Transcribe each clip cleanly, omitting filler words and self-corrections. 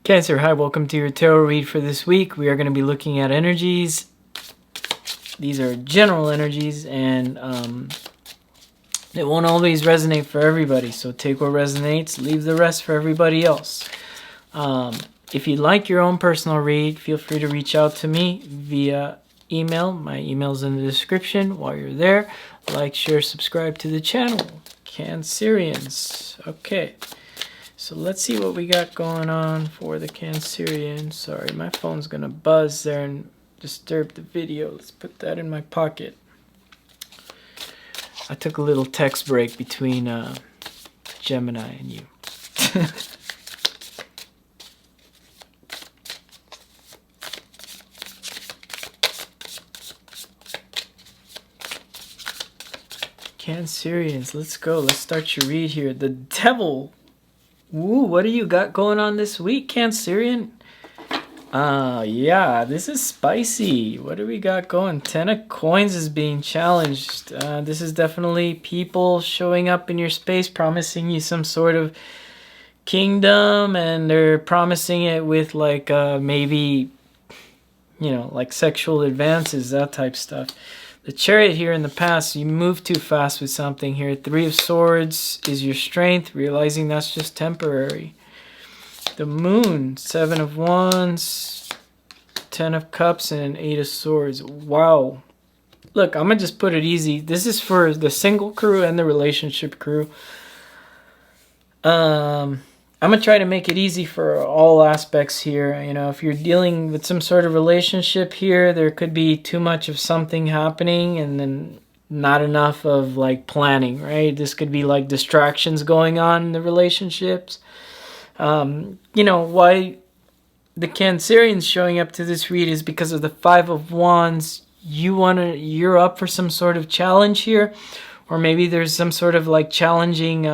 Cancer, hi, welcome to your tarot read for this week. We are going to be looking at energies. These are general energies, and it won't always resonate for everybody. So take what resonates, leave the rest for everybody else. If you'd like your own personal read, feel free to reach out to me via email. My email's in the description. While you're there, like, share, subscribe to the channel. Cancerians. Okay. So let's see what we got going on for the Cancerian. Sorry, my phone's gonna buzz there and disturb the video. Let's put that in my pocket. I took a little text break between Gemini and you. Cancerians, let's go. Let's start your read here. The Devil. Ooh, what do you got going on this week, Cancerian? Yeah, this is spicy. What do we got going? 10 of Coins is being challenged. This is definitely people showing up in your space, promising you some sort of kingdom, and they're promising it with like maybe, you know, like sexual advances, that type stuff. The Chariot here in the past, you move too fast with something here. 3 of Swords is your strength, realizing that's just temporary. The Moon, 7 of Wands, 10 of Cups, and an 8 of Swords. Wow. Look, I'm going to just put it easy. This is for the single crew and the relationship crew. I'm going to try to make it easy for all aspects here. You know, if you're dealing with some sort of relationship here, there could be too much of something happening and then not enough of like planning, right? This could be like distractions going on in the relationships. You know, why the Cancerians showing up to this read is because of the 5 of Wands. You're up for some sort of challenge here, or maybe there's some sort of like challenging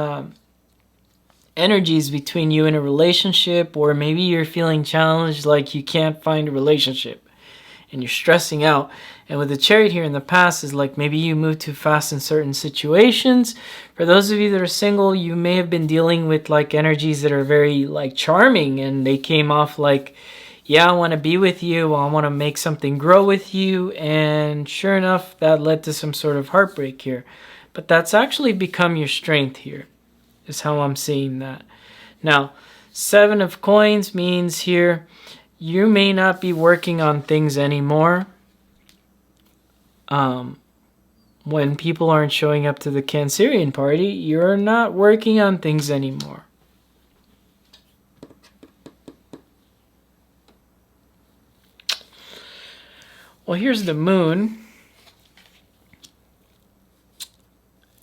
energies between you and a relationship, or maybe you're feeling challenged, like you can't find a relationship and you're stressing out. And with the Chariot here in the past is like maybe you move too fast in certain situations. For those of you that are single, you may have been dealing with like energies that are very like charming, and they came off like, yeah, I want to be with you, I want to make something grow with you, and sure enough that led to some sort of heartbreak here. But that's actually become your strength here, is how I'm seeing that. Now, 7 of Coins means here you may not be working on things anymore. When people aren't showing up to the Cancerian party, you're not working on things anymore. Well, here's the Moon.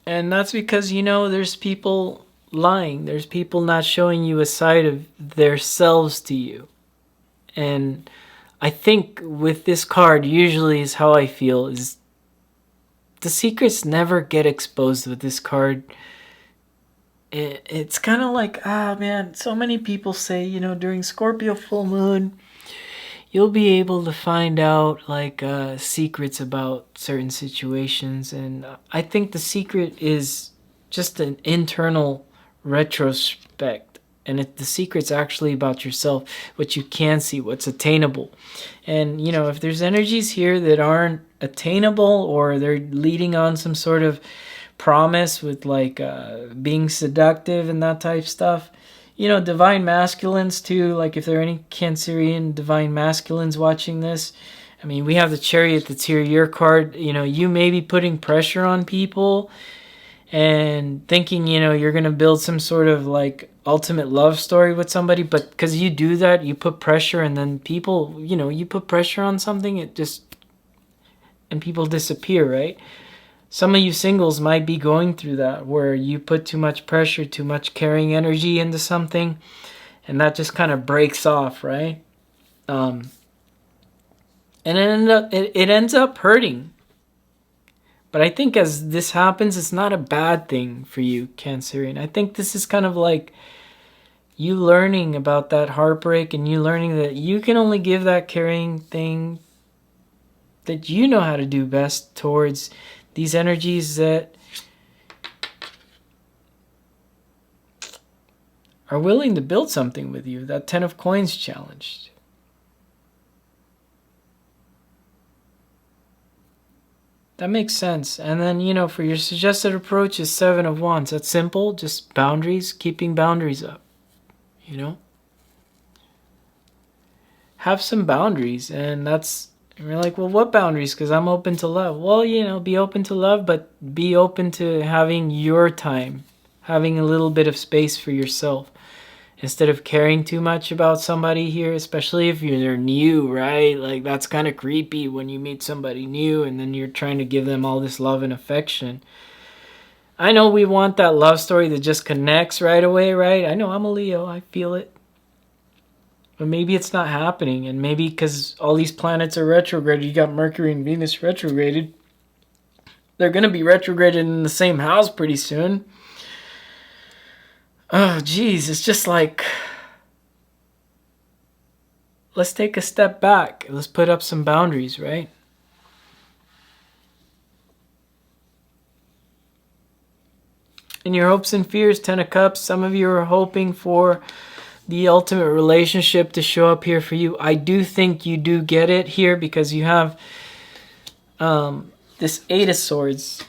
And that's because, you know, there's people lying. There's people not showing you a side of themselves to you. And I think with this card, usually is how I feel, is the secrets never get exposed with this card. It's kind of like, man, so many people say, you know, during Scorpio full moon, you'll be able to find out like secrets about certain situations. And I think the secret is just an internal retrospect, and the secret's actually about yourself, what you can see, what's attainable. And you know, if there's energies here that aren't attainable, or they're leading on some sort of promise with like being seductive and that type stuff, you know, divine masculines too, like if there are any Cancerian divine masculines watching this, I mean, we have the Chariot that's here, your card. You know, you may be putting pressure on people and thinking, you know, you're going to build some sort of like ultimate love story with somebody, but because you do that, you put pressure, and then people, you know, you put pressure on something, and people disappear, right? Some of you singles might be going through that, where you put too much pressure, too much caring energy into something, and that just kind of breaks off, right? And it ends up hurting. But I think as this happens, it's not a bad thing for you, Cancerian. I think this is kind of like you learning about that heartbreak, and you learning that you can only give that caring thing that you know how to do best towards these energies that are willing to build something with you. That 10 of coins challenged. That makes sense. And then, for your suggested approach is 7 of wands. That's simple. Just boundaries, keeping boundaries up. Have some boundaries. And you're like, well, what boundaries? Because I'm open to love. Well, be open to love, but be open to having your time. Having a little bit of space for yourself. Instead of caring too much about somebody here, especially if they're new, right? Like, that's kind of creepy when you meet somebody new and then you're trying to give them all this love and affection. I know we want that love story that just connects right away, right? I know I'm a Leo. I feel it. But maybe it's not happening. And maybe because all these planets are retrograde, you got Mercury and Venus retrograded. They're going to be retrograded in the same house pretty soon. Oh, geez, it's just like, let's take a step back. Let's put up some boundaries, right? In your hopes and fears, 10 of Cups, some of you are hoping for the ultimate relationship to show up here for you. I do think you do get it here because you have this 8 of Swords.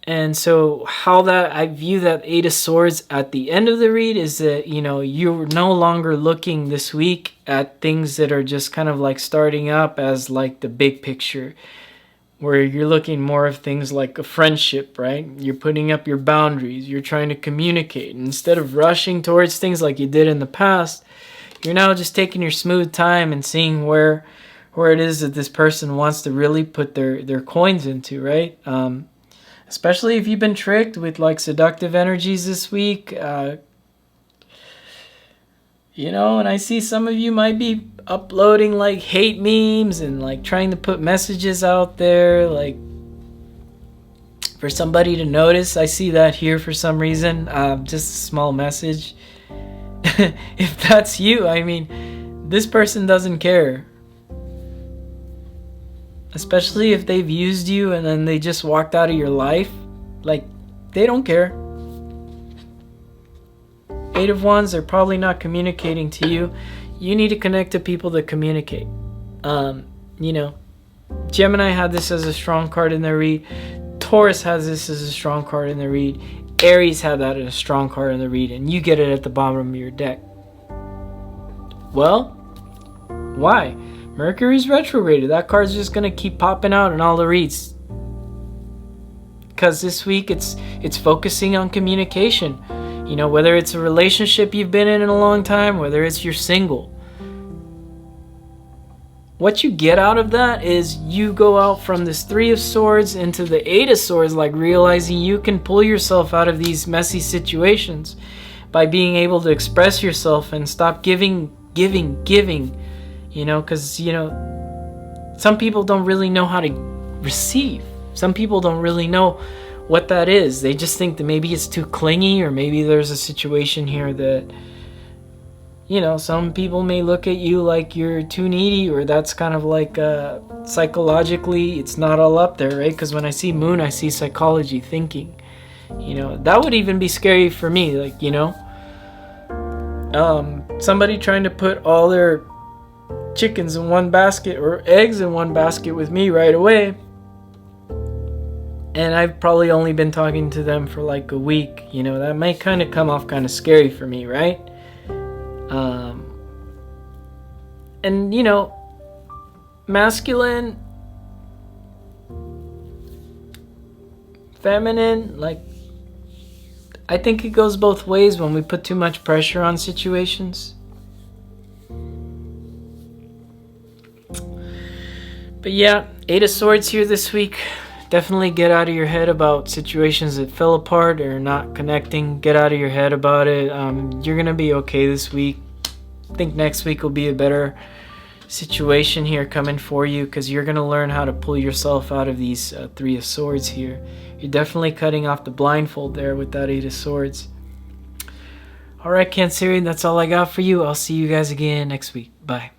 And so I view that 8 of Swords at the end of the read is that, you're no longer looking this week at things that are just kind of like starting up as like the big picture, where you're looking more of things like a friendship, right? You're putting up your boundaries. You're trying to communicate. And instead of rushing towards things like you did in the past, you're now just taking your smooth time and seeing where it is that this person wants to really put their coins into, right? Especially if you've been tricked with like seductive energies this week. And I see some of you might be uploading like hate memes and like trying to put messages out there like for somebody to notice. I see that here for some reason. Just a small message. If that's you, this person doesn't care. Especially if they've used you and then they just walked out of your life. Like, they don't care. 8 of Wands, they're probably not communicating to you. You need to connect to people that communicate. Gemini had this as a strong card in their read. Taurus has this as a strong card in their read. Aries had that as a strong card in the read. And you get it at the bottom of your deck. Well, why? Mercury's retrograded. That card's just going to keep popping out in all the reads. Because this week it's focusing on communication. Whether it's a relationship you've been in a long time, whether it's you're single. What you get out of that is you go out from this 3 of Swords into the 8 of Swords, like realizing you can pull yourself out of these messy situations by being able to express yourself and stop giving. Because, some people don't really know how to receive. Some people don't really know what that is. They just think that maybe it's too clingy, or maybe there's a situation here that, some people may look at you like you're too needy, or that's kind of like psychologically it's not all up there, right? Because when I see moon, I see psychology thinking. That would even be scary for me, like, somebody trying to put all their chickens in one basket or eggs in one basket with me right away, and I've probably only been talking to them for like a week. That might kind of come off kind of scary for me, right? And masculine, feminine, like, I think it goes both ways when we put too much pressure on situations. But yeah, 8 of Swords here this week. Definitely get out of your head about situations that fell apart or not connecting. Get out of your head about it. You're going to be okay this week. I think next week will be a better situation here coming for you, because you're going to learn how to pull yourself out of these 3 of Swords here. You're definitely cutting off the blindfold there with that 8 of Swords. Alright, Cancerian, that's all I got for you. I'll see you guys again next week. Bye.